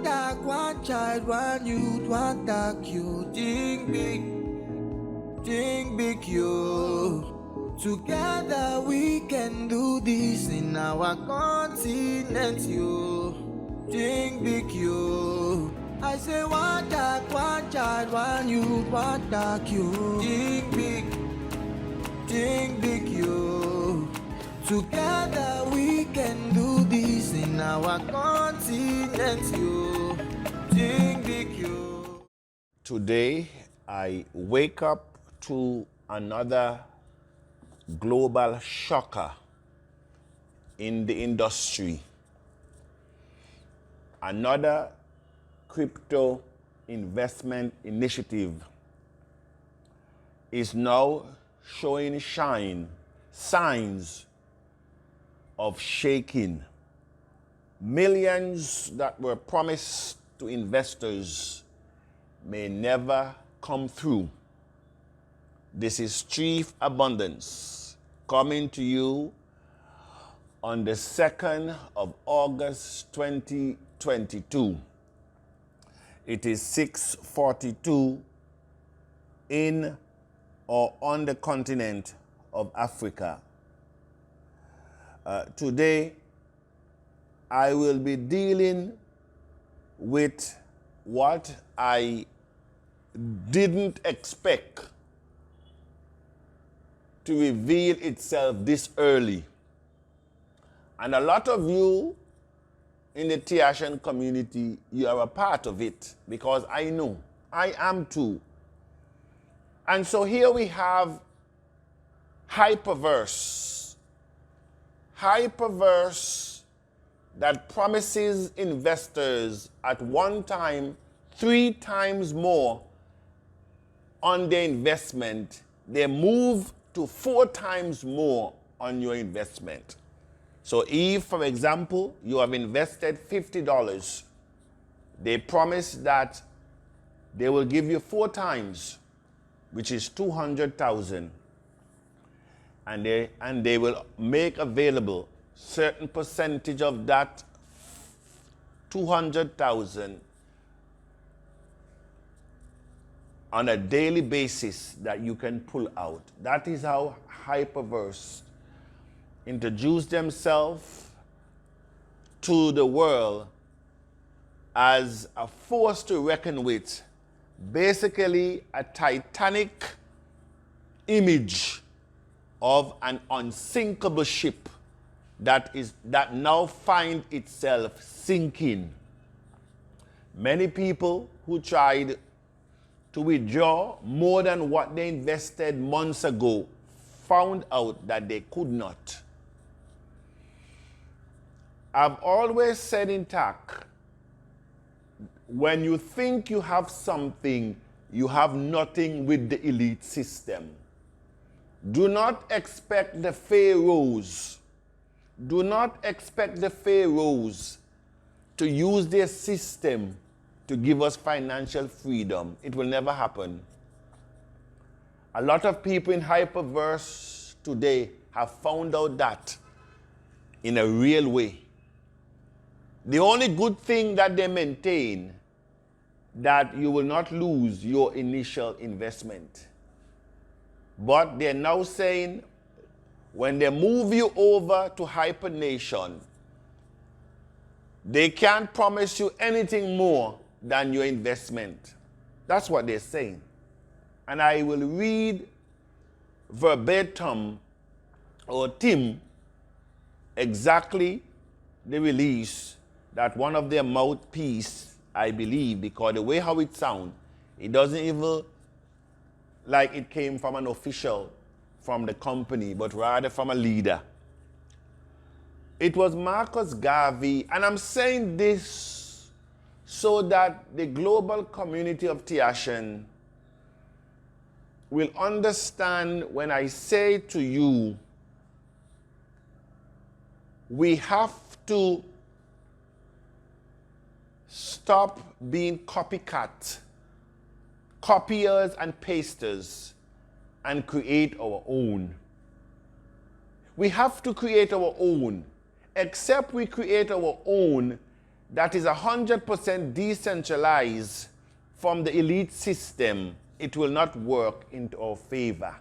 dog, one child, one youth, one dog, you think big, you. Together we can do this in our continent, you. Think big, you. I say one dog, one child, one youth, one dog, you. Think big, you. Together we can do this in our continent, you. Think big, you. Today, I wake up to another global shocker in the industry. Another crypto investment initiative is now showing signs of shaking. Millions that were promised to investors may never come through. This is Chief Abundance coming to you on the 2nd of August 2022. It is 6:42 in or on the continent of Africa. Today, I will be dealing with what I didn't expect to reveal itself this early. And a lot of you in the Tiashan community, you are a part of it, because I know, I am too. And so here we have Hyperverse that promises investors at one time 3 times more on their investment. They move to 4 times more on your investment. So if, for example, you have invested $50, they promise that they will give you 4 times, which is $200,000. And they will make available certain percentage of that $200,000 on a daily basis that you can pull out. That is how Hyperverse introduced themselves to the world as a force to reckon with, basically a Titanic image of an unsinkable ship that now find itself sinking. Many people who tried to withdraw more than what they invested months ago found out that they could not. I've always said in TAC, when you think you have something, you have nothing with the elite system. Do not expect the pharaohs. Do not expect the pharaohs to use their system to give us financial freedom. It will never happen. A lot of people in Hyperverse today have found out that in a real way. The only good thing that they maintain, that you will not lose your initial investment. But they're now saying, when they move you over to HyperNation, they can't promise you anything more than your investment. That's what they're saying. And I will read verbatim or Tim exactly the release that one of their mouthpiece, I believe, because the way how it sounds, it doesn't even like it came from an official from the company, but rather from a leader. It was Marcus Garvey, and I'm saying this so that the global community of Tiashan will understand when I say to you, we have to stop being copycat, copiers and pasters, and create our own. We have to create our own. Except we create our own, that is 100% decentralized from the elite system, it will not work into our favor.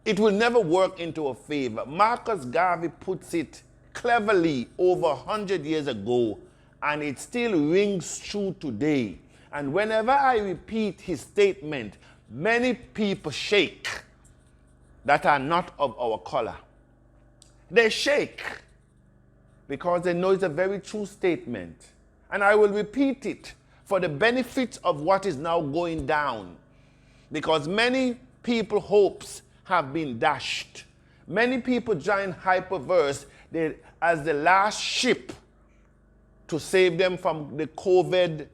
It will never work into our favor. Marcus Garvey puts it cleverly over 100 years ago, and it still rings true today. And whenever I repeat his statement, many people shake that are not of our color. They shake because they know it's a very true statement. And I will repeat it for the benefit of what is now going down, because many people's hopes have been dashed. Many people join Hyperverse as the last ship to save them from the COVID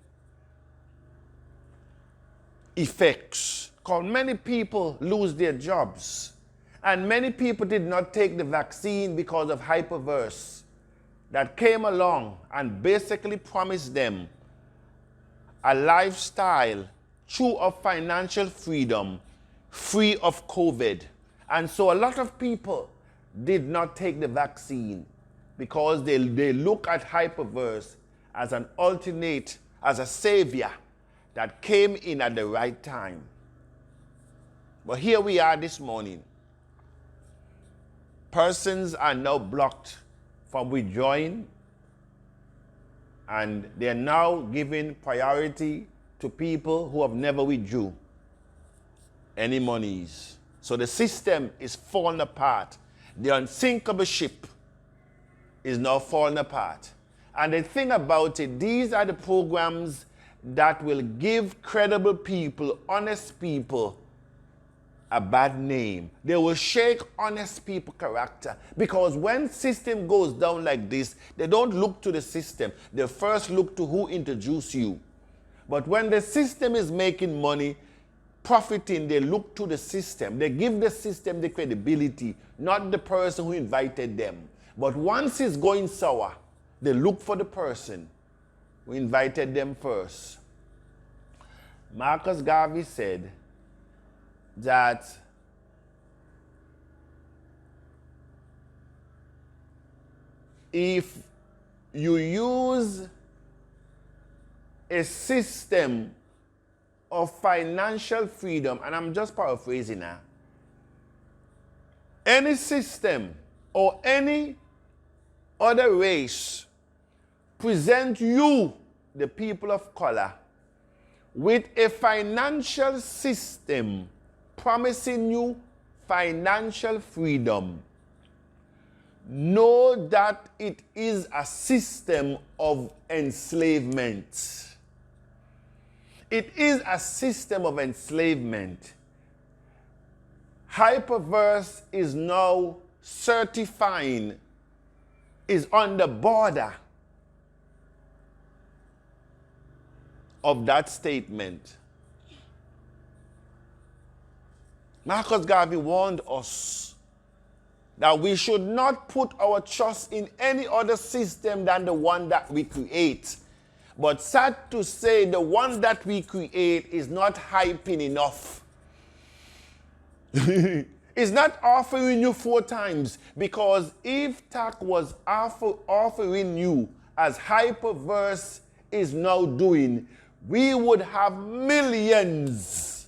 effects. Because many people lose their jobs. And many people did not take the vaccine because of Hyperverse that came along and basically promised them a lifestyle true of financial freedom, free of COVID. And so a lot of people did not take the vaccine because they look at Hyperverse as an alternate, as a savior that came in at the right time. But here we are this morning. Persons are now blocked from withdrawing, and they are now giving priority to people who have never withdrew any monies. So the system is falling apart. The unsinkable ship is now falling apart. And the thing about it, these are the programs that will give credible people, honest people, a bad name. They will shake honest people character, because when system goes down like this, they don't look to the system. They first look to who introduced you. But when the system is making money, profiting, they look to the system. They give the system the credibility, not the person who invited them. But once it's going sour, they look for the person who invited them first. Marcus Garvey said that if you use a system of financial freedom, and I'm just paraphrasing now, any system or any other race present you, the people of color, with a financial system promising you financial freedom, know that it is a system of enslavement. It is a system of enslavement. Hyperverse is now certifying, is on the border of that statement. Marcus Garvey warned us that we should not put our trust in any other system than the one that we create. But sad to say, the one that we create is not hyping enough. It's not offering you 4 times, because if TAC was offering you as Hyperverse is now doing, we would have millions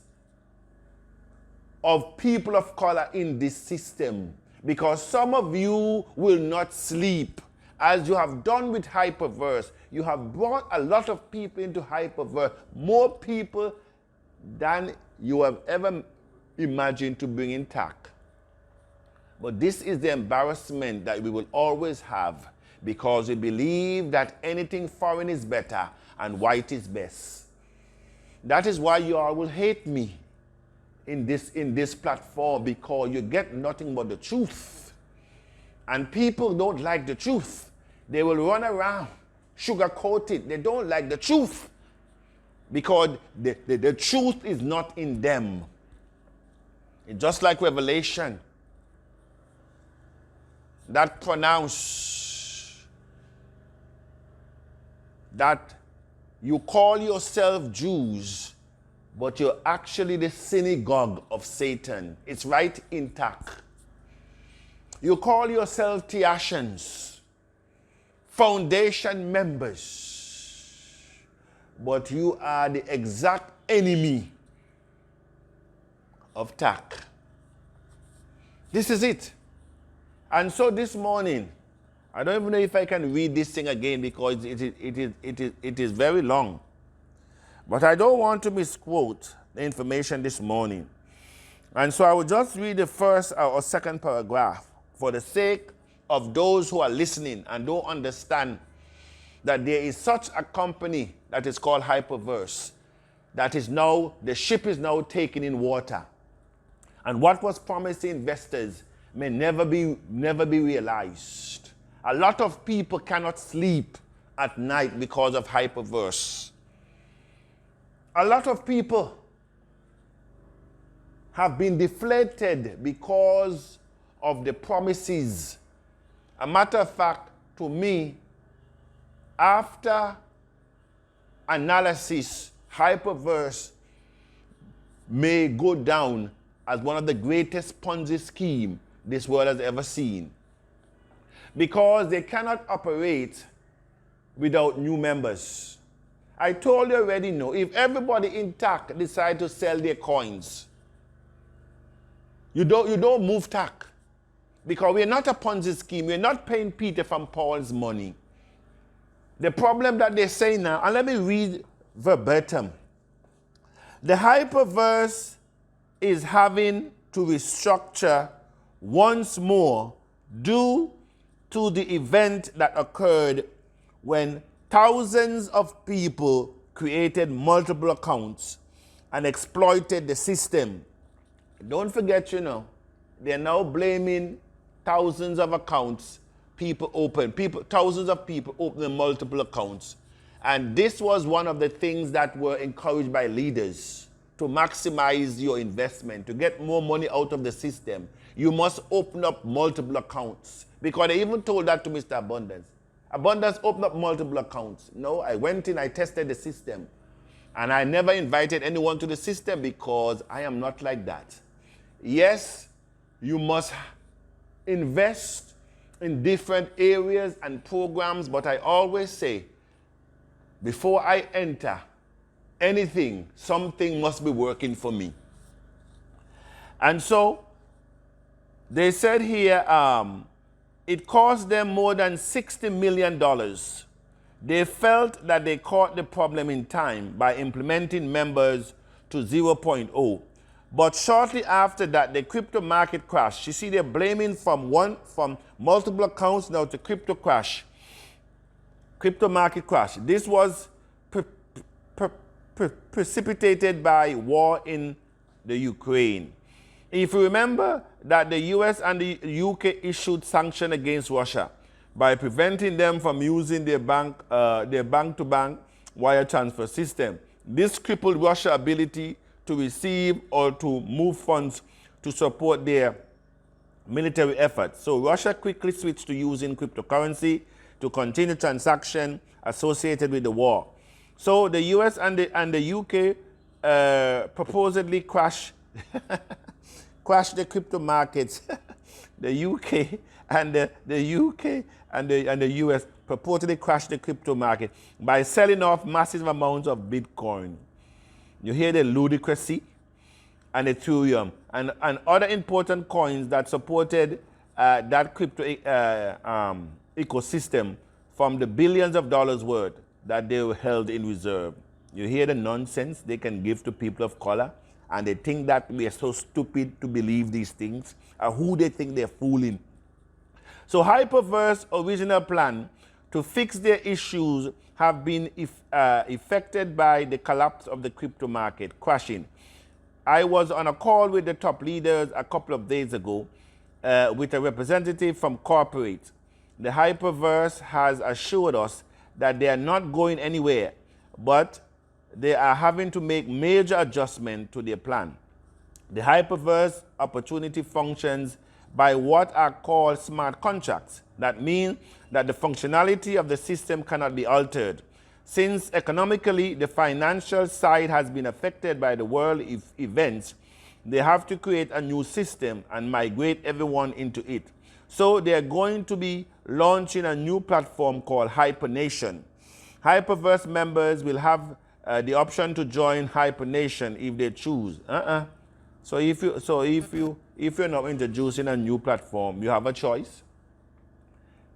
of people of color in this system, because some of you will not sleep. As you have done with Hyperverse, you have brought a lot of people into Hyperverse, more people than you have ever imagined to bring in TAC. But this is the embarrassment that we will always have, because we believe that anything foreign is better and white is best. That is why you all will hate me in this platform, because you get nothing but the truth. And people don't like the truth. They will run around, sugarcoat it. They don't like the truth, because the truth is not in them. It's just like Revelation that pronounced that you call yourself Jews, but you're actually the synagogue of Satan. It's right intact. You call yourself Theacians, foundation members, but you are the exact enemy of TAC. This is it. And so this morning, I don't even know if I can read this thing again because it is very long. But I don't want to misquote the information this morning. And so I will just read the first or second paragraph for the sake of those who are listening and don't understand that there is such a company that is called Hyperverse that is now, the ship is now taken in water. And what was promised to investors may never be realized. A lot of people cannot sleep at night because of Hyperverse. A lot of people have been deflated because of the promises. A matter of fact, to me, after analysis, Hyperverse may go down as one of the greatest Ponzi schemes this world has ever seen. Because they cannot operate without new members. I told you already, no, if everybody in TAC decide to sell their coins, you don't move TAC. Because we're not a Ponzi scheme. We're not paying Peter from Paul's money. The problem that they say now, and let me read verbatim. The Hyperverse is having to restructure once more due to the event that occurred when thousands of people created multiple accounts and exploited the system. Don't forget, they're now blaming thousands of accounts thousands of people opening multiple accounts. And this was one of the things that were encouraged by leaders to maximize your investment, to get more money out of the system. You must open up multiple accounts. Because they even told that to Mr. Abundance. Abundance opened up multiple accounts. No, I went in, I tested the system. And I never invited anyone to the system because I am not like that. Yes, you must invest in different areas and programs, but I always say, before I enter anything, something must be working for me. And so, they said here, it cost them more than $60 million. They felt that they caught the problem in time by implementing members to 0.0. But shortly after that, the crypto market crashed. You see, they're blaming from multiple accounts now to crypto crash. Crypto market crash. This was precipitated by war in the Ukraine. If you remember that the US and the UK issued sanctions against Russia by preventing them from using their bank-to-bank wire transfer system. This crippled Russia's ability to receive or to move funds to support their military efforts. So Russia quickly switched to using cryptocurrency to continue transactions associated with the war. So the US and the UK purportedly crashed the crypto markets. The UK and the UK and the US purportedly crashed the crypto market by selling off massive amounts of Bitcoin. You hear the ludicrousy and Ethereum and other important coins that supported that crypto ecosystem from the billions of dollars worth that they were held in reserve. You hear the nonsense they can give to people of color, and they think that we are so stupid to believe these things, or who they think they're fooling. So Hyperverse original plan to fix their issues have been affected by the collapse of the crypto market, crashing. I was on a call with the top leaders a couple of days ago with a representative from corporate. The Hyperverse has assured us that they are not going anywhere, but they are having to make major adjustments to their plan. The Hyperverse opportunity functions by what are called smart contracts. That means that the functionality of the system cannot be altered. Since economically the financial side has been affected by the world events, they have to create a new system and migrate everyone into it. So they are going to be launching a new platform called HyperNation. Hyperverse members will have the option to join HyperNation if they choose. So if you're not introducing a new platform, you have a choice.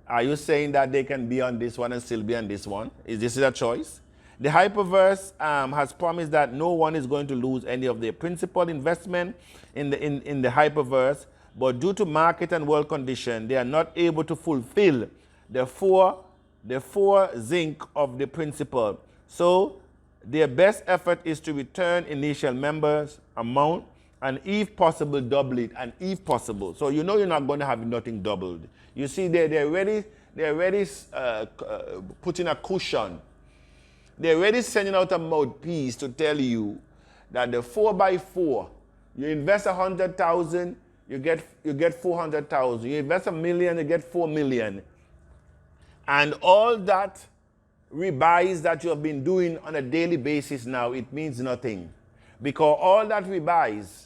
Are you saying that they can be on this one and still be on this one? Is this a choice? The Hyperverse has promised that no one is going to lose any of their principal investment in the Hyperverse, but due to market and world condition, they are not able to fulfill the four zinc of the principal. So their best effort is to return initial members amount and if possible double it, and if possible. So you know you're not going to have nothing doubled. You see they're already putting a cushion. They're already sending out a mouthpiece to tell you that the 4x4, you invest 100,000, you get 400,000. You invest $1 million, you get 4 million. And all that rebuys that you have been doing on a daily basis now, it means nothing. Because all that rebuys,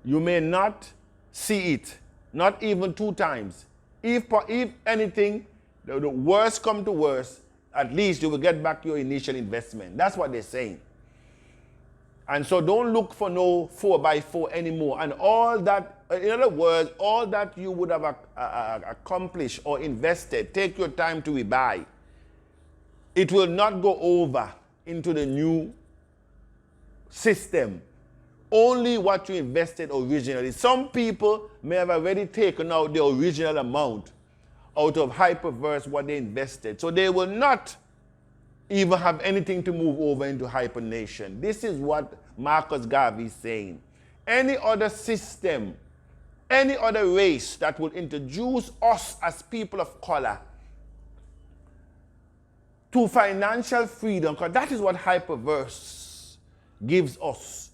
you may not see it, not even 2 times. If anything, the worst come to worst, at least you will get back your initial investment. That's what they're saying. And so don't look for no 4x4 anymore. And all that, in other words, all that you would have accomplished or invested, take your time to rebuy. It will not go over into the new system. Only what you invested originally. Some people may have already taken out the original amount out of Hyperverse, what they invested. So they will not even have anything to move over into HyperNation. This is what Marcus Garvey is saying. Any other system, any other race that will introduce us as people of color to financial freedom, because that is what Hyperverse gives us,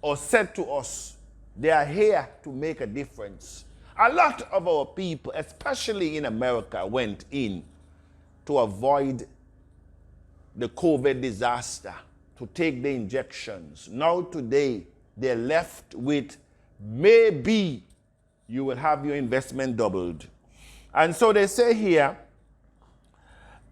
or said to us. They are here to make a difference. A lot of our people, especially in America, went in to avoid the COVID disaster, to take the injections. Now today, they're left with maybe you will have your investment doubled. And so they say here,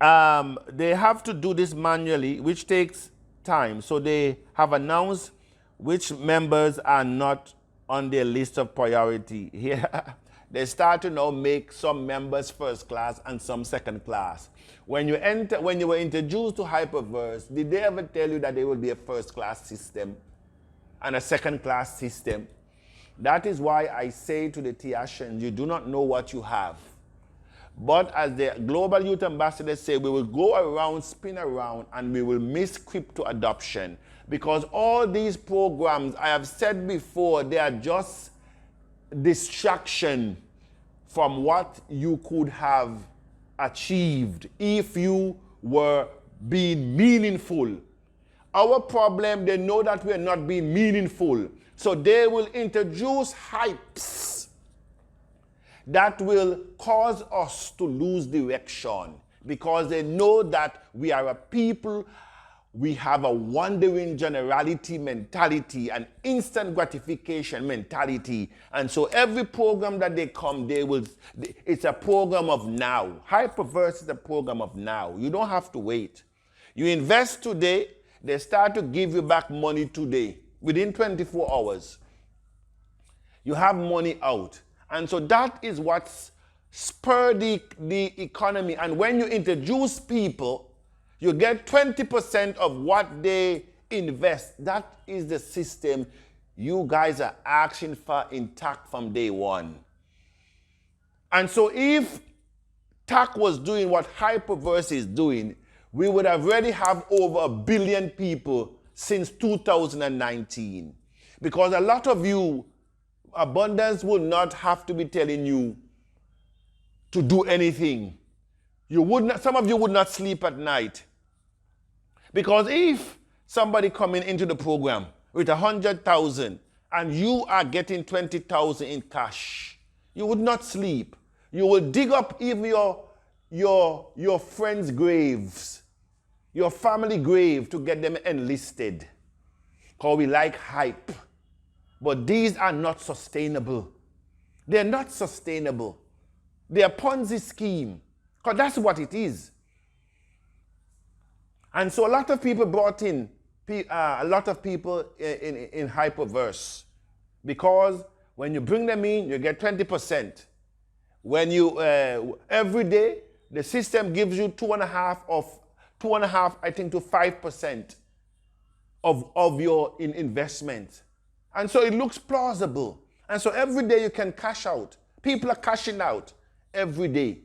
they have to do this manually, which takes time. So they have announced which members are not on their list of priority. Here, they start to now make some members first class and some second class. When you were introduced to Hyperverse, did they ever tell you that there will be a first class system and a second class system? That is why I say to the Tiashans, you do not know what you have. But as the Global Youth Ambassadors say, we will go around, spin around, and we will miss crypto adoption. Because all these programs, I have said before, they are just distraction from what you could have achieved if you were being meaningful. Our problem, they know that we are not being meaningful. So they will introduce hypes that will cause us to lose direction, because they know that we are a people, we have a wandering generality mentality, an instant gratification mentality. And so every program that they come, it's a program of now. Hyperverse is a program of now. You don't have to wait. You invest today, they start to give you back money today. Within 24 hours, you have money out. And so that is what's spurred the economy. And when you introduce people, you get 20% of what they invest. That is the system you guys are asking for intact from day one. And so if TAC was doing what Hyperverse is doing, we would have already have over 1 billion people since 2019. Because a lot of you, abundance will not have to be telling you to do anything. Some of you would not sleep at night. Because if somebody coming into the program with 100,000 and you are getting 20,000 in cash, you would not sleep. You will dig up even your friends' graves, your family grave, to get them enlisted. Because we like hype. But these are not sustainable. They're not sustainable. They're Ponzi scheme. Because that's what it is. And so a lot of people brought in, a lot of people in Hyperverse. Because when you bring them in, you get 20%. When you, every day, the system gives you 2.5, I think, to 5% of your investment. And so it looks plausible. And so every day you can cash out. People are cashing out every day.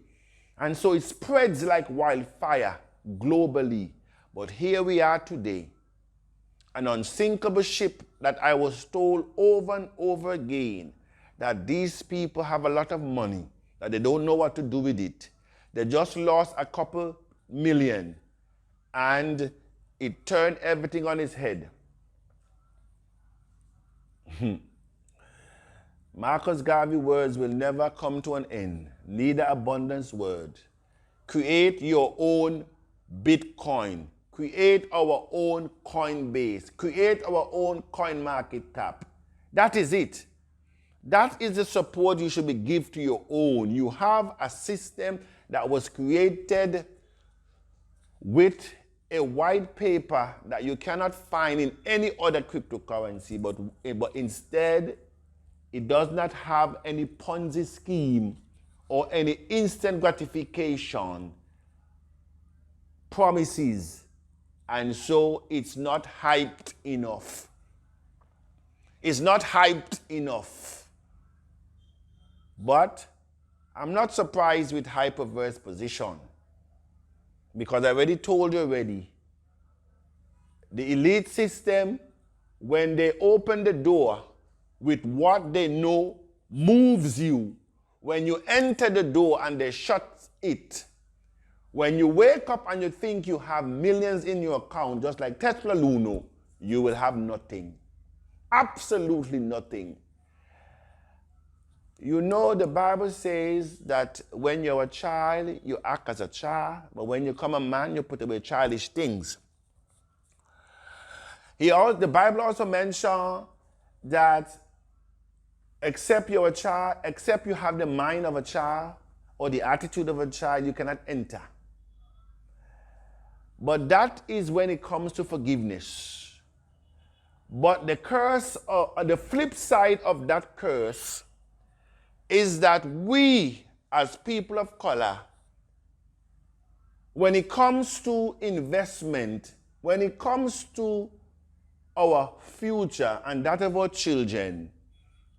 And so it spreads like wildfire globally. But here we are today, an unsinkable ship that I was told over and over again that these people have a lot of money, that they don't know what to do with it. They just lost a couple million and it turned everything on its head. Marcus Garvey words will never come to an end, neither abundance word. Create your own Bitcoin. Create our own Coinbase. Create our own CoinMarketCap. That is it. That is the support you should be give to your own. You have a system that was created with a white paper that you cannot find in any other cryptocurrency, but instead it does not have any Ponzi scheme or any instant gratification promises, and so it's not hyped enough. It's not hyped enough. But I'm not surprised with Hyperverse position, because I already told you already, the elite system, when they open the door with what they know moves you, when you enter the door and they shut it, when you wake up and you think you have millions in your account, just like Tesla Luno, you will have nothing. Absolutely nothing. You know, the Bible says that when you're a child, you act as a child, but when you become a man, you put away childish things. The Bible also mentions that except you're a child, except you have the mind of a child or the attitude of a child, you cannot enter. But that is when it comes to forgiveness. But the curse, or the flip side of that curse, is that we, as people of color, when it comes to investment, when it comes to our future and that of our children,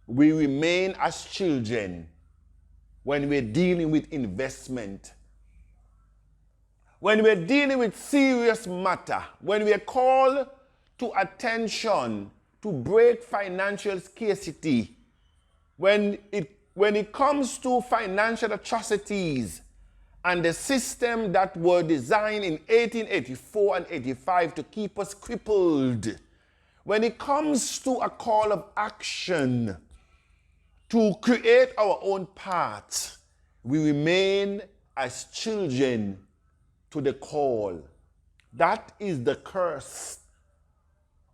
we remain as children when we're dealing with investment. When we're dealing with serious matter, when we're called to attention to break financial scarcity, when it comes to financial atrocities and the system that were designed in 1884 and 85 to keep us crippled, when it comes to a call of action to create our own path, we remain as children to the call. That is the curse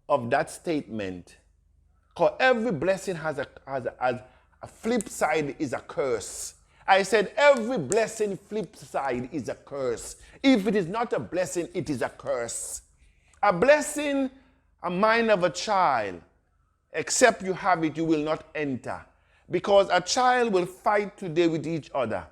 of that statement. Because every blessing has a flip side is a curse. I said every blessing flip side is a curse. If it is not a blessing, it is a curse. A blessing, a mind of a child, except you have it, you will not enter. Because a child will fight today with each other.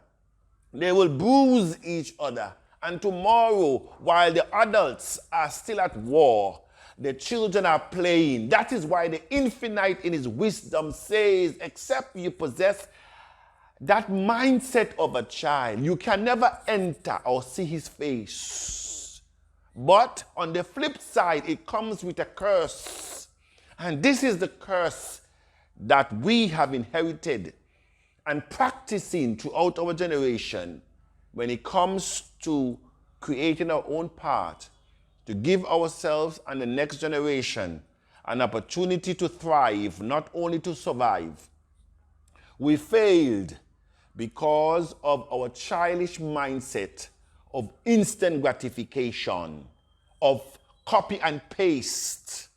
They will bruise each other. And tomorrow, while the adults are still at war, the children are playing. That is why the Infinite in his wisdom says, except you possess that mindset of a child, you can never enter or see his face. But on the flip side, it comes with a curse. And this is the curse that we have inherited and practicing throughout our generation when it comes to creating our own path, to give ourselves and the next generation an opportunity to thrive, not only to survive. We failed because of our childish mindset of instant gratification, of copy and paste,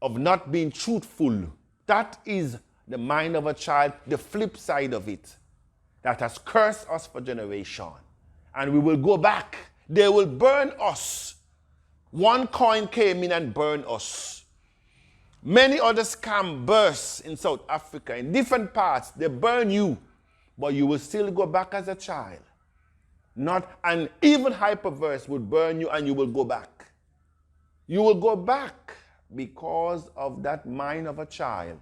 of not being truthful. That is the mind of a child, the flip side of it. that has cursed us for generation. And we will go back. They will burn us. One coin came in and burned us. Many other scams burst in South Africa. In different parts, they burn you. But you will still go back as a child. Not, and even hyperverse will burn you and you will go back. You will go back because of that mind of a child.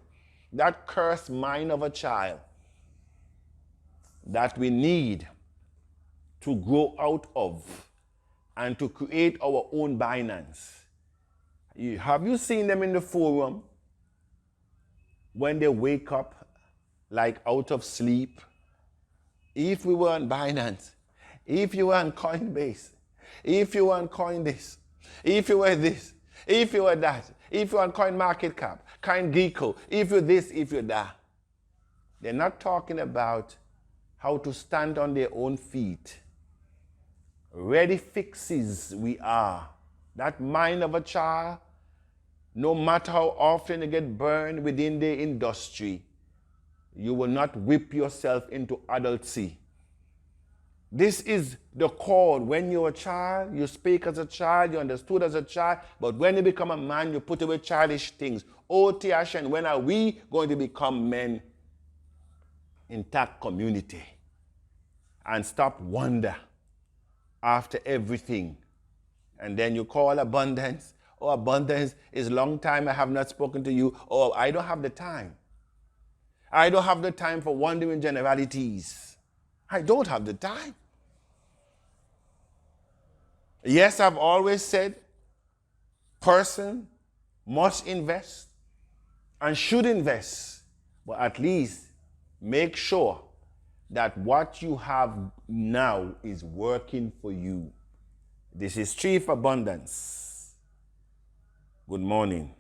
That cursed mind of a child that we need to grow out of and to create our own Binance. Have you seen them in the forum when they wake up like out of sleep? If we were on Binance, if you were on Coinbase, if you were on Coinbase, if you were this, if you were that, if you were on CoinMarketCap, CoinGecko, if you're this, if you're that. They're not talking about how to stand on their own feet. Ready fixes we are. That mind of a child, no matter how often you get burned within the industry, you will not whip yourself into adultcy. This is the call. When you're a child, you speak as a child, you understood as a child, but when you become a man, you put away childish things. Oh, Tiasha, and when are we going to become men? Intact community. And stop wonder after everything. And then you call abundance. Oh, abundance is long time I have not spoken to you. Oh, I don't have the time. I don't have the time for wondering generalities. I don't have the time. Yes, I've always said, person must invest and should invest, but at least make sure that what you have now is working for you. This is Chief Abundance. Good morning.